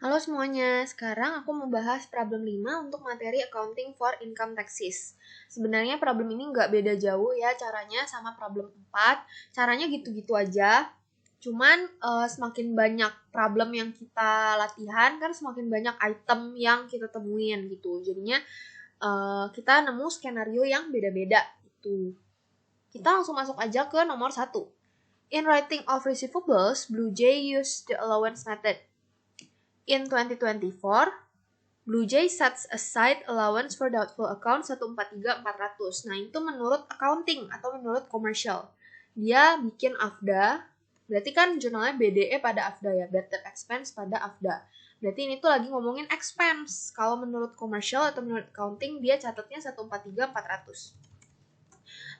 Halo semuanya, sekarang aku mau bahas problem 5 untuk materi Accounting for Income Taxes. Sebenarnya problem ini nggak beda jauh ya caranya sama problem 4. Caranya gitu-gitu aja. Cuman semakin banyak problem yang kita latihan, kan semakin banyak item yang kita temuin gitu. Jadinya kita nemu skenario yang beda-beda gitu. Kita langsung masuk aja ke nomor 1. In writing of receivables, Blue Jay used the allowance method. In 2024, Blue Jay sets aside allowance for doubtful account 143.400. Nah, itu menurut accounting atau menurut commercial. Dia bikin AFDA, berarti kan jurnalnya BDE pada AFDA ya, bad debt expense pada AFDA. Berarti ini tuh lagi ngomongin expense. Kalau menurut commercial atau menurut accounting, dia catatnya 143.400.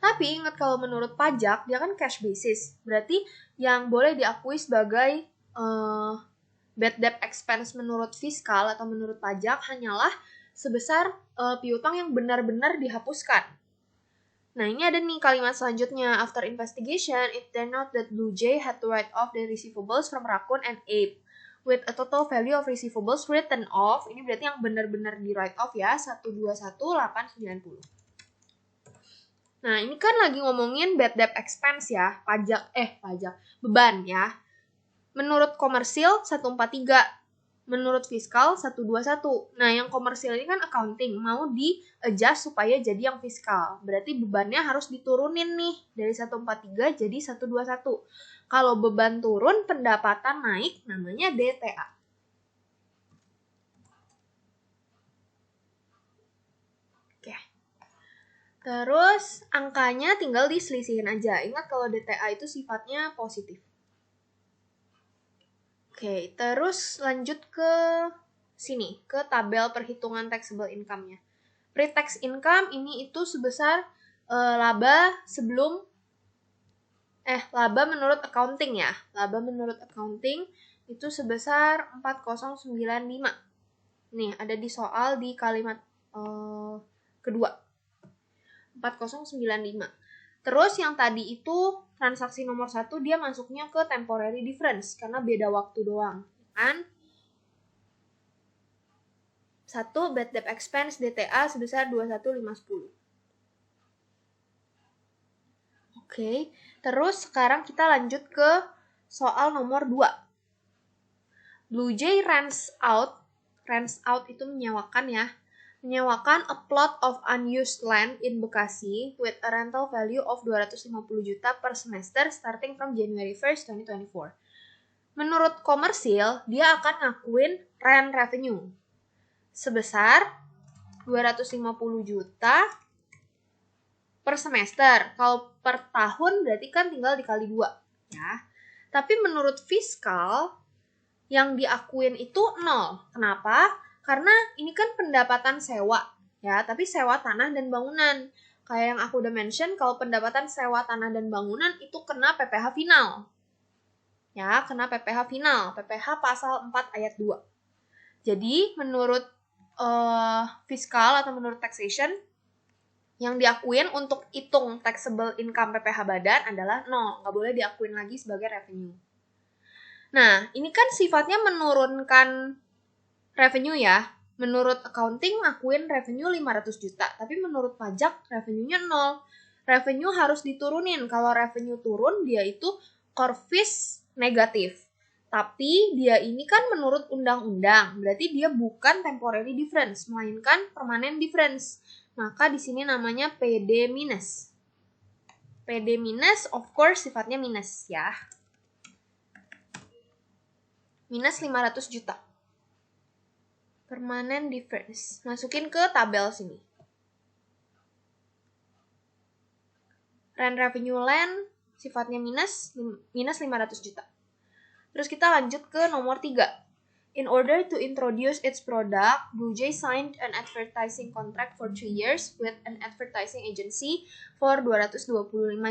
Tapi ingat kalau menurut pajak, dia kan cash basis. Berarti yang boleh diakui sebagai bad debt expense menurut fiskal atau menurut pajak hanyalah sebesar piutang yang benar-benar dihapuskan. Nah, ini ada nih kalimat selanjutnya. After investigation, it turned out that Blue Jay had to write off the receivables from Raccoon and Ape with a total value of receivables written off. Ini berarti yang benar-benar di write off ya, 121.890. Nah, ini kan lagi ngomongin bad debt expense ya, beban ya. Menurut komersil 143, menurut fiskal 121. Nah, yang komersil ini kan accounting, mau di-adjust supaya jadi yang fiskal. Berarti bebannya harus diturunin nih, dari 143 jadi 121. Kalau beban turun, pendapatan naik, namanya DTA. Oke. Terus, angkanya tinggal diselisihin aja. Ingat kalau DTA itu sifatnya positif. Oke, terus lanjut ke sini, ke tabel perhitungan taxable income-nya. Pre-tax income ini itu sebesar laba menurut accounting ya. Laba menurut accounting itu sebesar 4095. Nih, ada di soal di kalimat kedua. 4095. Terus yang tadi itu transaksi nomor 1 dia masuknya ke temporary difference karena beda waktu doang, kan? 1 bad debt expense DTA sebesar 21.510. Oke, terus sekarang kita lanjut ke soal nomor 2. Blue Jay rents out itu menyewakan ya. Menyewakan a plot of unused land in Bekasi with a rental value of 250 juta per semester starting from January 1st, 2024. Menurut komersil, dia akan ngakuin rent revenue sebesar 250 juta per semester. Kalau per tahun berarti kan tinggal dikali 2 ya. Tapi menurut fiskal yang diakuin itu 0. Kenapa? Karena ini kan pendapatan sewa ya, tapi sewa tanah dan bangunan. Kayak yang aku udah mention, kalau pendapatan sewa tanah dan bangunan itu kena PPh final. Ya, kena PPh final, PPh pasal 4 ayat 2. Jadi, menurut fiskal atau menurut taxation, yang diakuin untuk hitung taxable income PPh badan adalah 0. Nggak boleh diakuin lagi sebagai revenue. Nah, ini kan sifatnya menurunkan revenue ya. Menurut accounting ngakuin revenue 500 juta, tapi menurut pajak revenue-nya 0. Revenue harus diturunin. Kalau revenue turun, dia itu corvis negatif. Tapi dia ini kan menurut undang-undang, berarti dia bukan temporary difference, melainkan permanent difference. Maka di sini namanya PD minus. PD minus of course sifatnya minus ya. Minus 500 juta. Permanent difference. Masukin ke tabel sini. Rent revenue land sifatnya minus 500 juta. Terus kita lanjut ke nomor 3. In order to introduce its product, Blue Jay signed an advertising contract for 3 years with an advertising agency for 225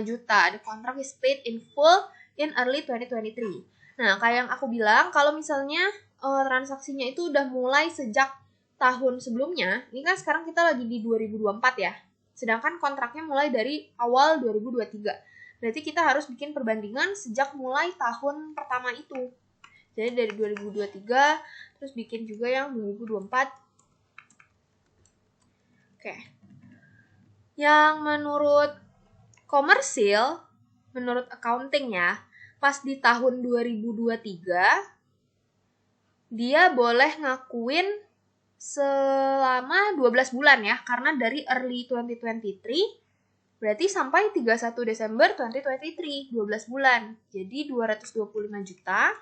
juta. The contract is paid in full in early 2023. Nah, kayak yang aku bilang, kalau misalnya transaksinya itu udah mulai sejak tahun sebelumnya, ini kan sekarang kita lagi di 2024 ya. Sedangkan kontraknya mulai dari awal 2023. Berarti kita harus bikin perbandingan sejak mulai tahun pertama itu. Jadi dari 2023 terus bikin juga yang 2024. Oke. Yang menurut komersil, menurut accounting ya, pas di tahun 2023 dia boleh ngakuin selama 12 bulan ya, karena dari early 2023 berarti sampai 31 Desember 2023, 12 bulan. Jadi 225 juta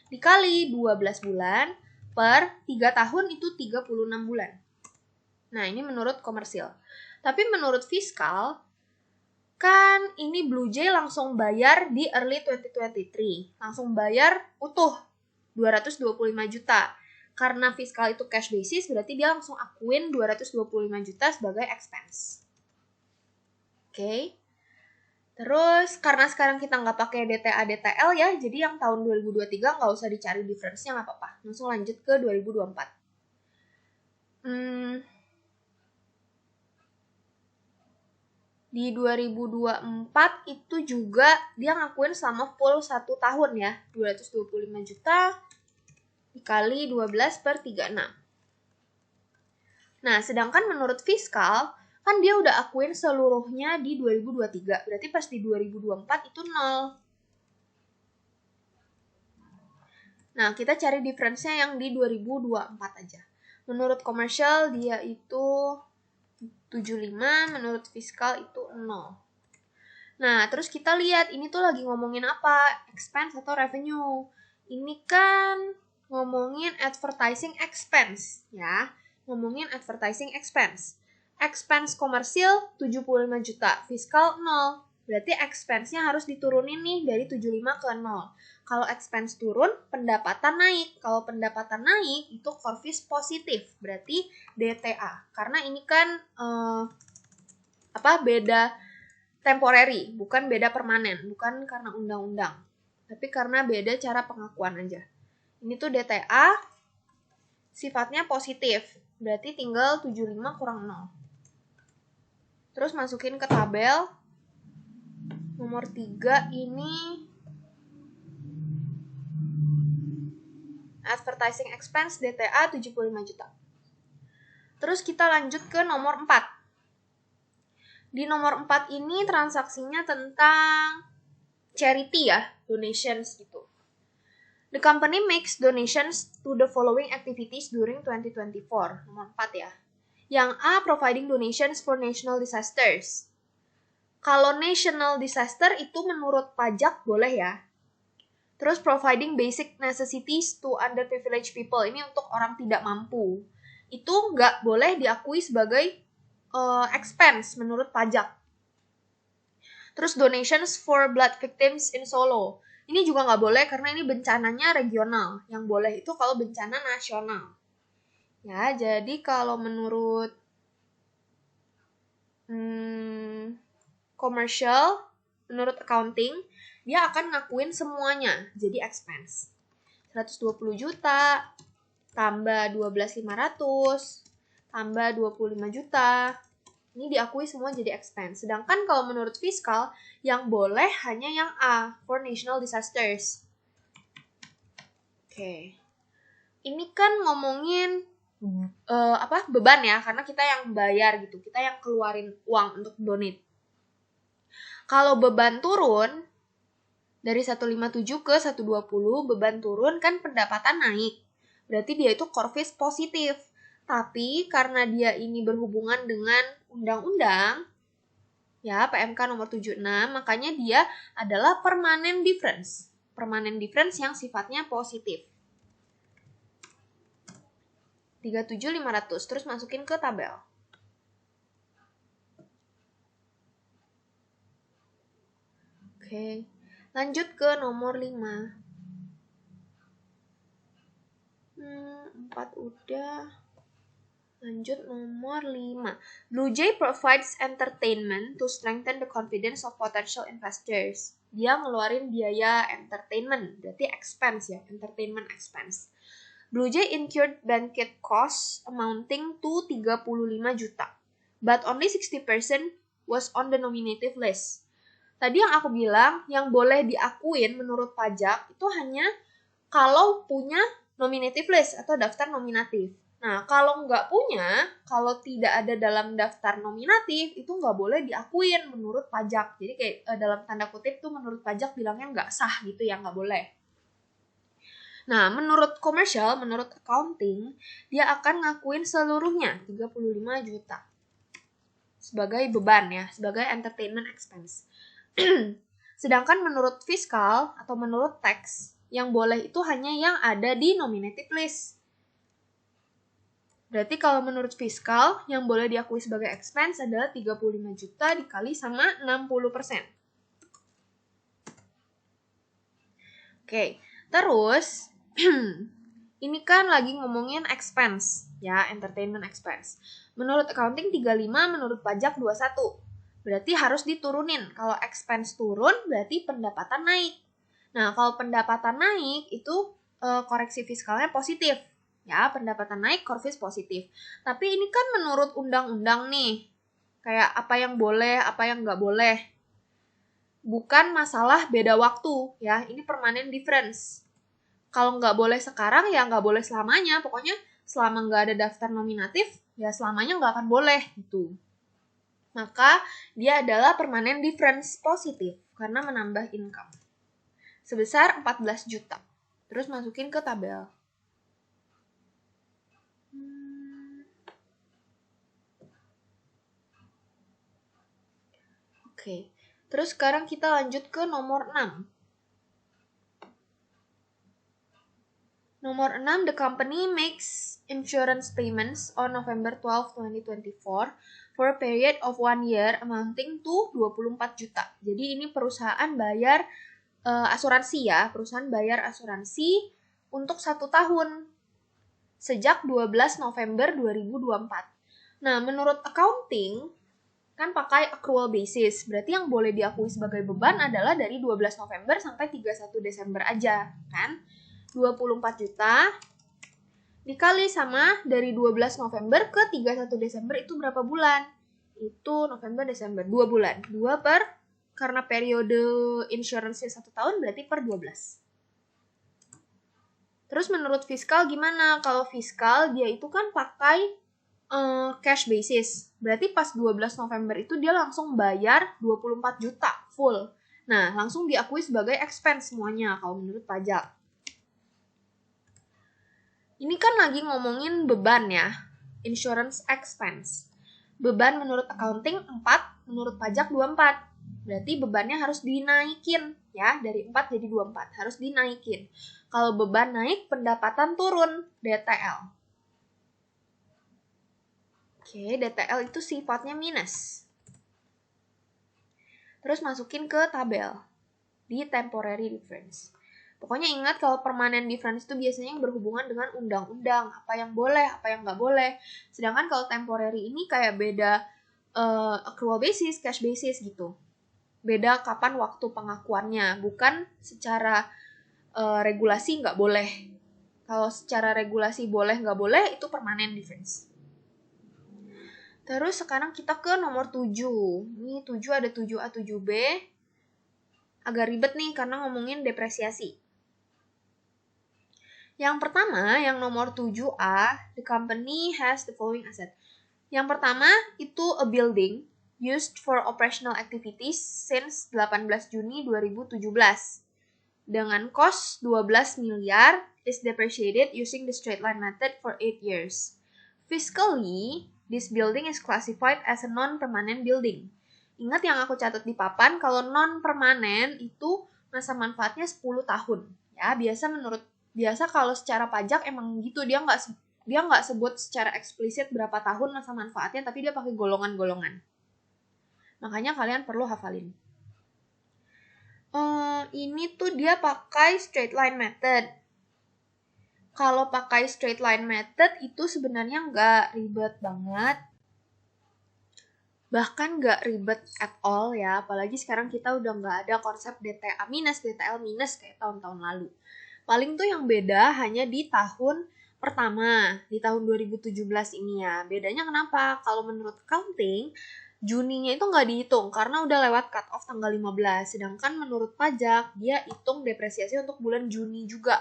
dikali 12 bulan per 3 tahun itu 36 bulan. Nah, ini menurut komersil. Tapi menurut fiskal, kan ini Blue Jay langsung bayar di early 2023. Langsung bayar utuh 225 juta. Karena fiskal itu cash basis, berarti dia langsung akuin 225 juta sebagai expense. Oke. Terus, karena sekarang kita nggak pakai DTA DTL ya, jadi yang tahun 2023 nggak usah dicari difference-nya, nggak apa-apa. Langsung lanjut ke 2024. Di 2024 itu juga dia ngakuin selama full 1 tahun ya, 225 juta dikali 12 per 36. Nah, sedangkan menurut fiskal, kan dia udah akuin seluruhnya di 2023. Berarti pas di 2024 itu 0. Nah, kita cari difference-nya yang di 2024 aja. Menurut komersial dia itu 75, menurut fiskal itu 0. Nah, terus kita lihat ini tuh lagi ngomongin apa? Expense atau revenue. Ini kan ngomongin advertising expense ya. Ngomongin advertising expense. Expense komersil 75 juta, fiskal 0. Berarti expense-nya harus diturunin nih dari 75 ke 0. Kalau expense turun, pendapatan naik. Kalau pendapatan naik, itu core fees positif. Berarti DTA. Karena ini kan beda temporary, bukan beda permanen. Bukan karena undang-undang. Tapi karena beda cara pengakuan aja. Ini tuh DTA, sifatnya positif. Berarti tinggal 75 kurang 0. Terus masukin ke tabel. Nomor 3 ini advertising expense DTA 75 juta. Terus kita lanjut ke nomor 4. Di nomor 4 ini transaksinya tentang charity ya, donations gitu. The company makes donations to the following activities during 2024. Nomor 4 ya. Yang A, providing donations for national disasters. Kalau national disaster itu menurut pajak boleh ya. Terus providing basic necessities to underprivileged people. Ini untuk orang tidak mampu. Itu nggak boleh diakui sebagai expense menurut pajak. Terus donations for blood victims in Solo. Ini juga nggak boleh karena ini bencananya regional. Yang boleh itu kalau bencana nasional. Ya, jadi kalau menurut commercial, menurut accounting, dia akan ngakuin semuanya jadi expense. 120 juta, tambah 12.500, tambah 25 juta. Ini diakui semua jadi expense. Sedangkan kalau menurut fiskal, yang boleh hanya yang A, for national disasters. Oke. Ini kan ngomongin beban ya, karena kita yang bayar gitu, kita yang keluarin uang untuk donate. Kalau beban turun dari 157 ke 120, beban turun kan pendapatan naik. Berarti dia itu core fees positif. Tapi karena dia ini berhubungan dengan undang-undang ya, PMK nomor 76, makanya dia adalah permanent difference. Permanent difference yang sifatnya positif. 37.500, terus masukin ke tabel. Oke, lanjut ke nomor 5. 4 udah. Lanjut nomor 5. Blue Jay provides entertainment to strengthen the confidence of potential investors. Dia ngeluarin biaya entertainment, berarti expense ya, entertainment expense. Blue Jay incurred banquet costs amounting to 35 juta, but only 60% was on the nominative list. Tadi yang aku bilang, yang boleh diakuin menurut pajak itu hanya kalau punya nominative list atau daftar nominatif. Nah, kalau nggak punya, kalau tidak ada dalam daftar nominatif, itu nggak boleh diakuin menurut pajak. Jadi kayak dalam tanda kutip tuh menurut pajak bilangnya nggak sah gitu ya, nggak boleh. Nah, menurut komersial, menurut accounting, dia akan ngakuin seluruhnya 35 juta. Sebagai beban ya, sebagai entertainment expense. Sedangkan menurut fiskal atau menurut tax, yang boleh itu hanya yang ada di nominative list. Berarti kalau menurut fiskal, yang boleh diakui sebagai expense adalah 35 juta dikali sama 60%. Oke, terus ini kan lagi ngomongin expense, ya, entertainment expense. Menurut accounting 35, menurut pajak 21. Berarti harus diturunin. Kalau expense turun, berarti pendapatan naik. Nah, kalau pendapatan naik, itu koreksi fiskalnya positif. Ya, pendapatan naik, korvis positif. Tapi ini kan menurut undang-undang nih. Kayak apa yang boleh, apa yang nggak boleh. Bukan masalah beda waktu, ya. Ini permanent difference. Kalau nggak boleh sekarang, ya nggak boleh selamanya. Pokoknya selama nggak ada daftar nominatif, ya selamanya nggak akan boleh, gitu. Maka, dia adalah permanent difference positif, karena menambah income. Sebesar 14 juta. Terus masukin ke tabel. Oke. Terus sekarang kita lanjut ke nomor 6. Nomor 6, the company makes insurance payments on November 12, 2024 for a period of 1 year amounting to 24 juta. Jadi ini perusahaan bayar asuransi ya, perusahaan bayar asuransi untuk 1 tahun sejak 12 November 2024. Nah, menurut accounting kan pakai accrual basis. Berarti yang boleh diakui sebagai beban adalah dari 12 November sampai 31 Desember aja, kan? 24 juta dikali sama dari 12 November ke 31 Desember itu berapa bulan? Itu November, Desember, 2 bulan. 2 per, karena periode insurance-nya 1 tahun berarti per 12. Terus menurut fiskal gimana? Kalau fiskal dia itu kan pakai cash basis. Berarti pas 12 November itu dia langsung bayar 24 juta full. Nah, langsung diakui sebagai expense semuanya kalau menurut pajak. Ini kan lagi ngomongin beban ya, insurance expense. Beban menurut accounting 4, menurut pajak 24. Berarti bebannya harus dinaikin ya, dari 4 jadi 24, harus dinaikin. Kalau beban naik, pendapatan turun, DTL. Oke, DTL itu sifatnya minus. Terus masukin ke tabel di temporary difference. Pokoknya ingat kalau permanent difference itu biasanya yang berhubungan dengan undang-undang, apa yang boleh, apa yang nggak boleh. Sedangkan kalau temporary ini kayak beda accrual basis, cash basis gitu. Beda kapan waktu pengakuannya, bukan secara regulasi nggak boleh. Kalau secara regulasi boleh nggak boleh itu permanent difference. Terus sekarang kita ke nomor 7. Ini 7 ada 7A, 7B. Agak ribet nih karena ngomongin depresiasi. Yang pertama, yang nomor 7A, the company has the following asset. Yang pertama, itu a building used for operational activities since 18 Juni 2017. Dengan cost 12 miliar, is depreciated using the straight line method for 8 years. Fiscally, this building is classified as a non-permanent building. Ingat yang aku catat di papan, kalau non-permanent itu masa manfaatnya 10 tahun. Ya, biasa kalau secara pajak emang gitu, dia nggak sebut secara eksplisit berapa tahun masa manfaatnya, tapi dia pakai golongan-golongan. Makanya kalian perlu hafalin. Ini tuh dia pakai straight line method. Kalau pakai straight line method itu sebenarnya nggak ribet banget. Bahkan nggak ribet at all ya. Apalagi sekarang kita udah nggak ada konsep DTA minus, DTL minus kayak tahun-tahun lalu. Paling tuh yang beda hanya di tahun pertama, di tahun 2017 ini ya. Bedanya kenapa? Kalau menurut accounting, Juninya itu nggak dihitung karena udah lewat cut off tanggal 15. Sedangkan menurut pajak, dia hitung depresiasi untuk bulan Juni juga.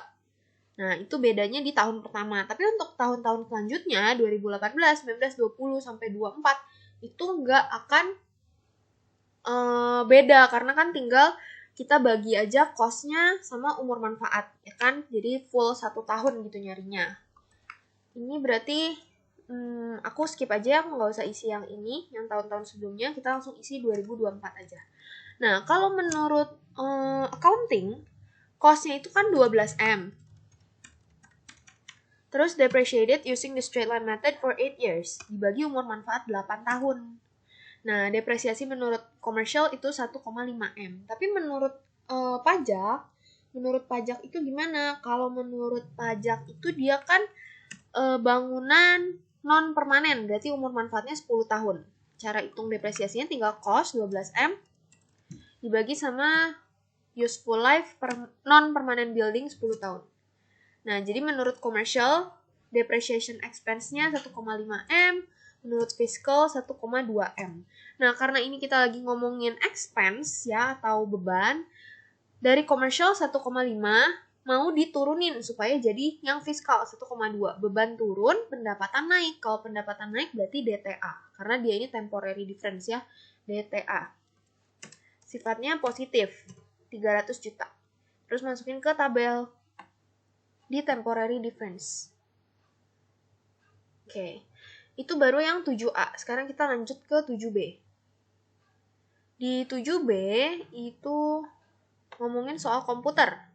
Nah, itu bedanya di tahun pertama. Tapi untuk tahun-tahun selanjutnya, 2018, 19, 20, sampai 24, itu nggak akan beda. Karena kan tinggal kita bagi aja cost-nya sama umur manfaat, ya kan? Jadi full 1 tahun gitu nyarinya. Ini berarti aku skip aja, aku nggak usah isi yang ini, yang tahun-tahun sebelumnya, kita langsung isi 2024 aja. Nah, kalau menurut accounting, cost-nya itu kan 12M. Terus depreciated using the straight line method for 8 years. Dibagi umur manfaat 8 tahun. Nah, depresiasi menurut commercial itu 1,5M. Tapi menurut pajak itu gimana? Kalau menurut pajak itu dia kan bangunan non permanen, berarti umur manfaatnya 10 tahun. Cara hitung depresiasinya tinggal cost 12M dibagi sama useful life non permanent building 10 tahun. Nah, jadi menurut commercial, depreciation expense-nya 1,5M, menurut fiscal 1,2M. Nah, karena ini kita lagi ngomongin expense ya, atau beban, dari commercial 1,5 mau diturunin supaya jadi yang fiskal 1,2. Beban turun, pendapatan naik. Kalau pendapatan naik berarti DTA, karena dia ini temporary difference ya, DTA. Sifatnya positif, 300 juta. Terus masukin ke tabel di temporary difference. Oke, itu baru yang 7A. Sekarang kita lanjut ke 7B. Di 7B itu ngomongin soal komputer.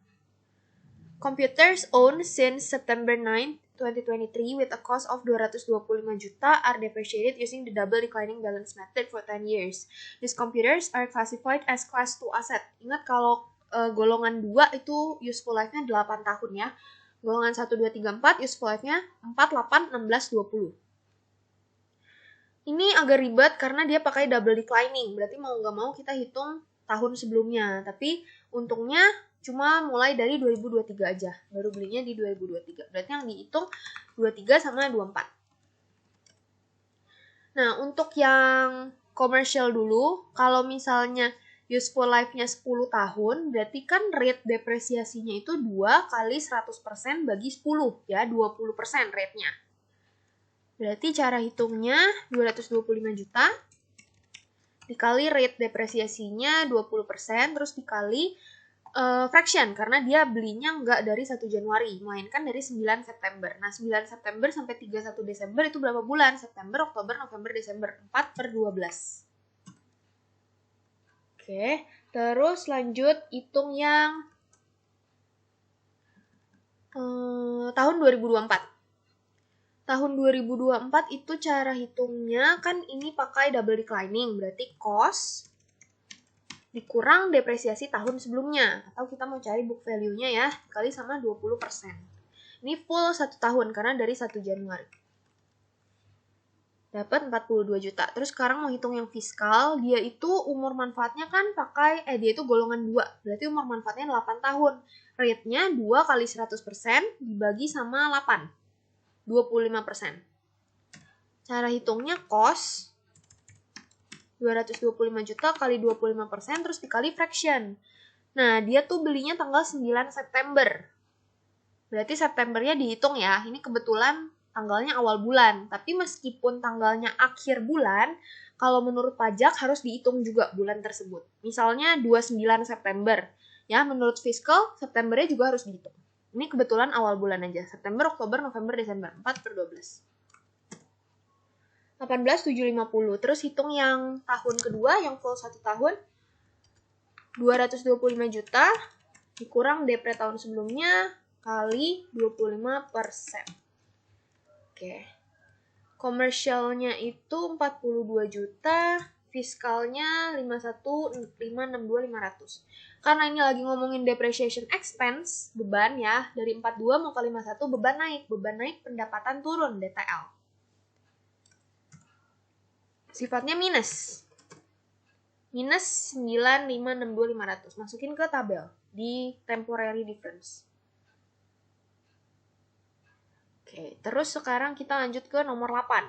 Computers owned since September 9, 2023 with a cost of 225 juta are depreciated using the double declining balance method for 10 years. These computers are classified as class 2 asset. Ingat kalau golongan 2 itu useful life-nya 8 tahun ya. Golongan 1, 2, 3, 4, useful life-nya 4, 8, 16, 20. Ini agak ribet karena dia pakai double declining. Berarti mau nggak mau kita hitung tahun sebelumnya. Tapi untungnya cuma mulai dari 2023 aja. Baru belinya di 2023. Berarti yang dihitung 23 sama 24. Nah, untuk yang commercial dulu, kalau misalnya useful life-nya 10 tahun, berarti kan rate depresiasinya itu 2 kali 100% bagi 10, ya, 20% rate-nya. Berarti cara hitungnya 225 juta, dikali rate depresiasinya 20%, terus dikali fraction, karena dia belinya nggak dari 1 Januari, melainkan dari 9 September. Nah, 9 September sampai 31 Desember itu berapa bulan? September, Oktober, November, Desember. 4/12. Oke, terus lanjut hitung yang tahun 2024. Tahun 2024 itu cara hitungnya kan ini pakai double declining, berarti cost dikurang depresiasi tahun sebelumnya. Atau kita mau cari book value-nya ya, kali sama 20%. Ini full 1 tahun karena dari 1 Januari. Dapat 42 juta. Terus sekarang mau hitung yang fiskal, dia itu umur manfaatnya kan pakai, dia itu golongan 2. Berarti umur manfaatnya 8 tahun. Rate-nya 2 kali 100% dibagi sama 8. 25%. Cara hitungnya cost 225 juta kali 25% terus dikali fraction. Nah, dia tuh belinya tanggal 9 September. Berarti Septembernya dihitung ya. Ini kebetulan tanggalnya awal bulan. Tapi meskipun tanggalnya akhir bulan, kalau menurut pajak harus dihitung juga bulan tersebut. Misalnya 29 September. Ya, menurut fiskal, Septembernya juga harus dihitung. Ini kebetulan awal bulan aja. September, Oktober, November, Desember. 4/12. 18,750. Terus hitung yang tahun kedua, yang full 1 tahun. 225 juta dikurang depre tahun sebelumnya kali 25%. Oke. Komersialnya itu 42 juta, fiskalnya 51.562.500. Karena ini lagi ngomongin depreciation expense, beban ya, dari 42 mau ke 51 beban naik. Beban naik, pendapatan turun, DTL. Sifatnya minus. Minus 9.562.500. Masukin ke tabel di temporary difference. Oke, terus sekarang kita lanjut ke nomor 8.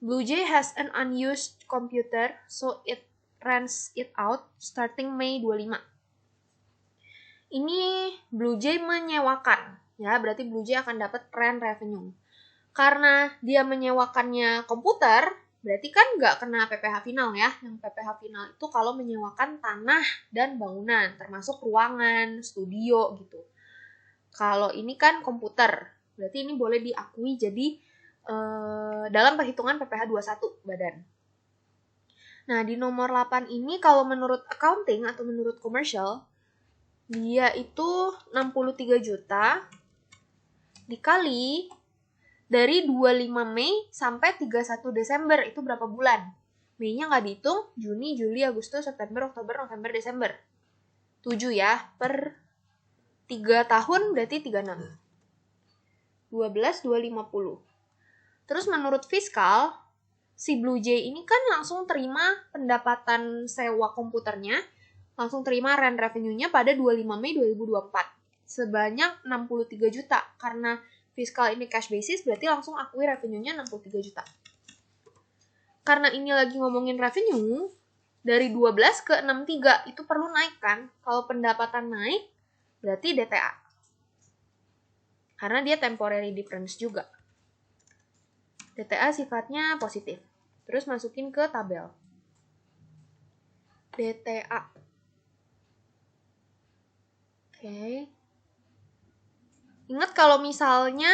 Blue Jay has an unused computer, so it rents it out starting May 25. Ini Blue Jay menyewakan Ya, berarti Blue Jay akan dapat rent revenue. Karena dia menyewakannya komputer, berarti kan nggak kena PPh final ya. Yang PPh final itu kalau menyewakan tanah dan bangunan, termasuk ruangan, studio gitu. Kalau ini kan komputer, berarti ini boleh diakui jadi dalam perhitungan PPh 21 badan. Nah, di nomor 8 ini kalau menurut accounting atau menurut commercial, dia itu 63 juta dikali dari 25 Mei sampai 31 Desember. Itu berapa bulan? Mei-nya nggak dihitung, Juni, Juli, Agustus, September, Oktober, November, Desember. 7 ya, per 3 tahun berarti 36. 12, 250. Terus menurut fiskal, si Blue Jay ini kan langsung terima pendapatan sewa komputernya, langsung terima rent revenue-nya pada 25 Mei 2024. Sebanyak 63 juta. Karena fiskal ini cash basis, berarti langsung akui revenue-nya 63 juta. Karena ini lagi ngomongin revenue, dari 12 ke 63, itu perlu naik kan? Kalau pendapatan naik, berarti DTA. Karena dia temporary difference juga. DTA sifatnya positif. Terus masukin ke tabel. DTA. Oke. Ingat kalau misalnya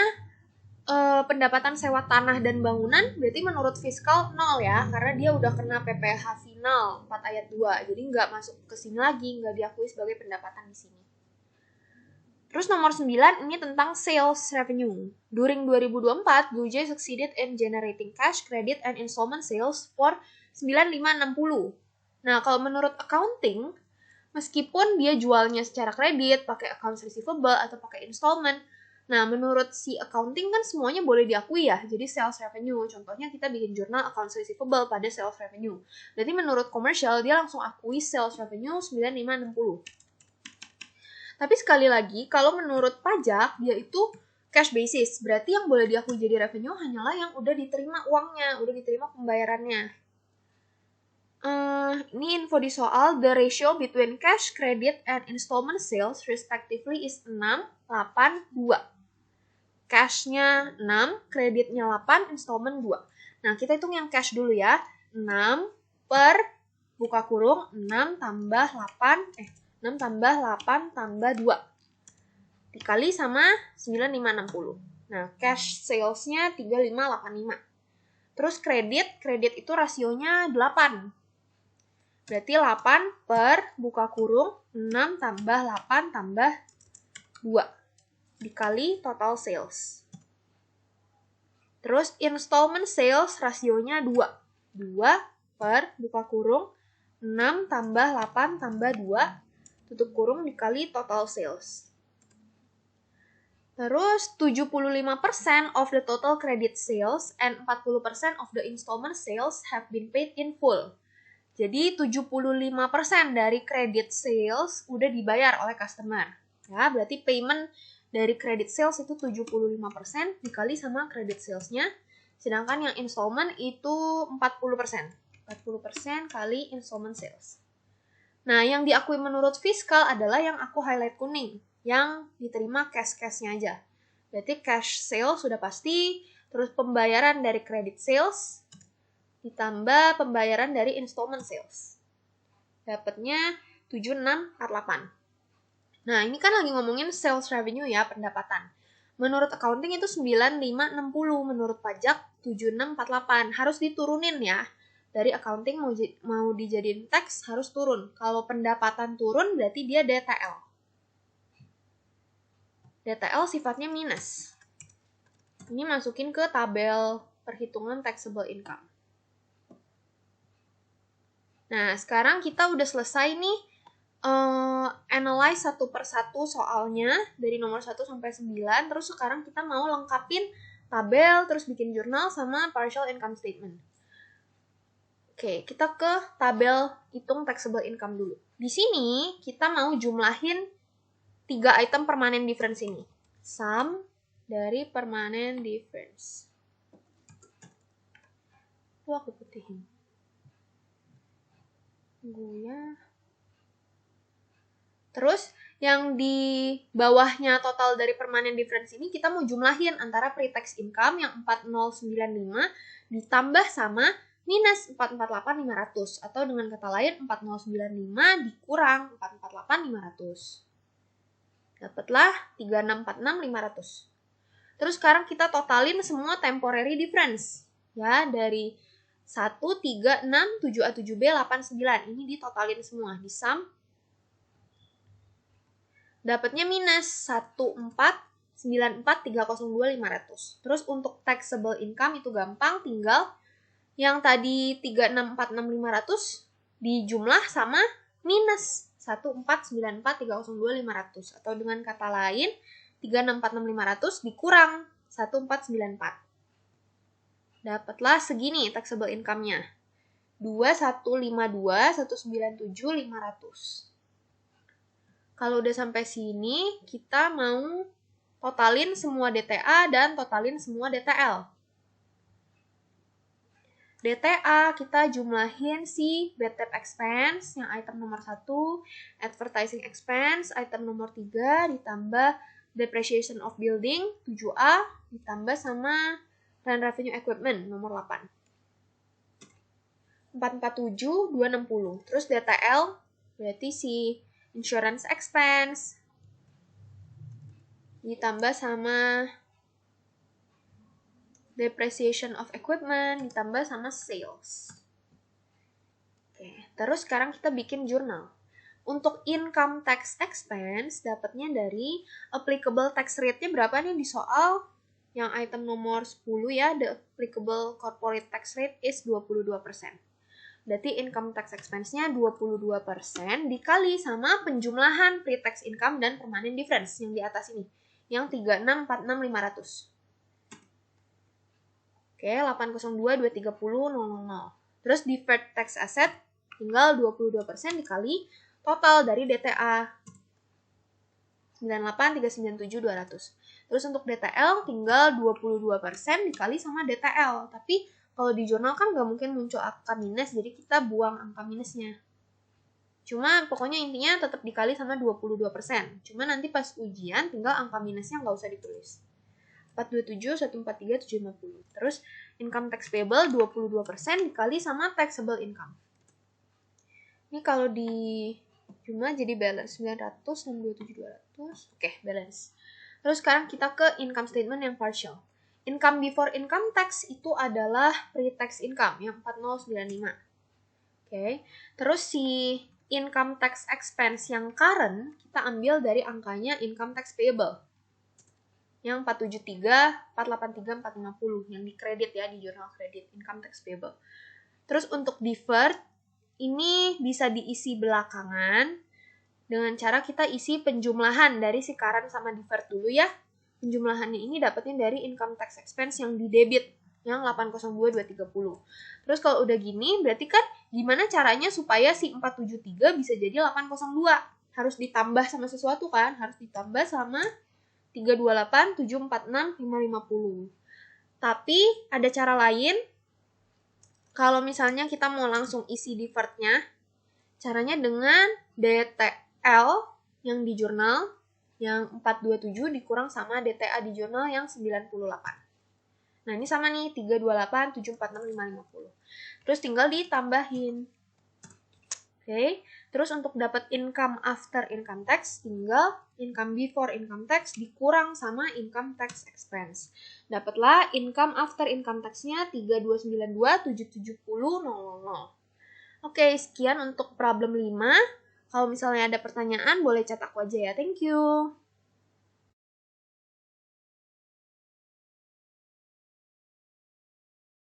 pendapatan sewa tanah dan bangunan, berarti menurut fiskal 0 ya. Karena dia udah kena PPh final 4 ayat 2. Jadi nggak masuk ke sini lagi, nggak diakui sebagai pendapatan di sini. Terus nomor 9, ini tentang sales revenue. During 2024, Blue Jay succeeded in generating cash, credit, and installment sales for 9560. Nah, kalau menurut accounting, meskipun dia jualnya secara kredit, pakai accounts receivable, atau pakai installment, nah menurut si accounting kan semuanya boleh diakui ya, jadi sales revenue. Contohnya kita bikin jurnal accounts receivable pada sales revenue. Berarti menurut commercial, dia langsung akui sales revenue 9560. Tapi sekali lagi, kalau menurut pajak, dia itu cash basis. Berarti yang boleh diakui jadi revenue hanyalah yang udah diterima uangnya, udah diterima pembayarannya. Ini info di soal, the ratio between cash, credit, and installment sales respectively is 6, 8, 2. Cash-nya 6, kreditnya 8, installment 2. Nah, kita hitung yang cash dulu ya. 6 per buka kurung 6 tambah 8, 6 tambah 8 tambah 2. Dikali sama 9560. Nah, cash sales-nya 3585. Terus kredit itu rasionya 8. Berarti 8 per buka kurung 6 tambah 8 tambah 2. Dikali total sales. Terus installment sales rasionya 2. 2 per buka kurung 6 tambah 8 tambah 2 tutup kurung dikali total sales. Terus 75% of the total credit sales and 40% of the installment sales have been paid in full. Jadi 75% dari credit sales udah dibayar oleh customer. Ya, berarti payment dari credit sales itu 75% dikali sama credit salesnya. Sedangkan yang installment itu 40%. 40% kali installment sales. Nah, yang diakui menurut fiskal adalah yang aku highlight kuning. Yang diterima cash-cashnya aja. Berarti cash sales sudah pasti. Terus pembayaran dari credit sales ditambah pembayaran dari installment sales. Dapatnya 7648. Nah, ini kan lagi ngomongin sales revenue ya, pendapatan. Menurut accounting itu 9560, menurut pajak 7648. Harus diturunin ya. Dari accounting mau dijadiin tax harus turun. Kalau pendapatan turun berarti dia DTL. DTL sifatnya minus. Ini masukin ke tabel perhitungan taxable income. Nah, sekarang kita udah selesai nih analyze satu persatu soalnya dari nomor 1 sampai 9. Terus sekarang kita mau lengkapin tabel, terus bikin jurnal sama partial income statement. Oke, kita ke tabel hitung taxable income dulu. Di sini kita mau jumlahin 3 item permanent difference ini. Sum dari permanent difference. Tuh aku putihin. Terus Yang di bawahnya total dari permanent difference ini kita mau jumlahin antara pre-tax income yang 4095 ditambah sama minus 448500, atau dengan kata lain 4095 dikurang 448500. Dapatlah 3646500. Terus sekarang kita totalin semua temporary difference. Ya, dari 1, 3, 6, 7A, 7B, 8, 9. Ini ditotalin semua, di sum. Dapatnya minus 1494302500. Terus untuk taxable income itu gampang, tinggal yang tadi 3646500 dijumlah sama minus 1494302500, atau dengan kata lain 3646500 dikurang 1494. Dapatlah segini taxable income-nya. 2152197500. Kalau udah sampai sini, kita mau totalin semua DTA dan totalin semua DTL. DTA kita jumlahin si bad debt expense yang item nomor 1, advertising expense item nomor 3, ditambah depreciation of building 7A, ditambah sama rent revenue equipment nomor 8. 447260. Terus DTL berarti si insurance expense ditambah sama depreciation of equipment ditambah sama sales. Oke, terus sekarang kita bikin jurnal. Untuk income tax expense dapatnya dari applicable tax rate-nya berapa nih di soal yang item nomor 10 ya, the applicable corporate tax rate is 22%. Berarti income tax expense-nya 22% dikali sama penjumlahan pre-tax income dan permanent difference yang di atas ini, yang 3646500. Oke, 802230000. Terus deferred tax asset tinggal 22% dikali total dari DTA 98397.200. Terus untuk DTL tinggal 22% dikali sama DTL. Tapi kalau di jurnal kan nggak mungkin muncul angka minus, jadi kita buang angka minusnya. Cuma pokoknya intinya tetap dikali sama 22%. Cuma nanti pas ujian tinggal angka minusnya nggak usah ditulis. 427, 143, 750. Terus income tax payable 22% dikali sama taxable income. Ini kalau di jumlah jadi balance 900, 627, 200. Oke, balance. Terus sekarang kita ke income statement yang partial. Income before income tax itu adalah pre-tax income yang 4095. Oke. Terus si income tax expense yang current kita ambil dari angkanya income tax payable yang 473, 483, 450 yang dikredit ya di jurnal kredit income tax payable. Terus untuk deferred ini bisa diisi belakangan dengan cara kita isi penjumlahan dari si current sama deferred dulu ya. Penjumlahannya ini dapatnya dari income tax expense yang di debit yang 802230. Terus kalau udah gini berarti kan gimana caranya supaya si 473 bisa jadi 802? Harus ditambah sama sesuatu kan? Harus ditambah sama 328, 746, 550. Tapi ada cara lain. Kalau misalnya kita mau langsung isi deferred-nya, caranya dengan DTL yang di jurnal yang 427 dikurang sama DTA di jurnal yang 98. Nah, ini sama nih 328, 746, 550. Terus tinggal ditambahin. Oke. Terus untuk dapat income after income tax, tinggal income before income tax dikurang sama income tax expense. Dapatlah income after income tax-nya 3292,770,000. Oke, sekian untuk problem 5. Kalau misalnya ada pertanyaan, boleh chat aku aja ya. Thank you.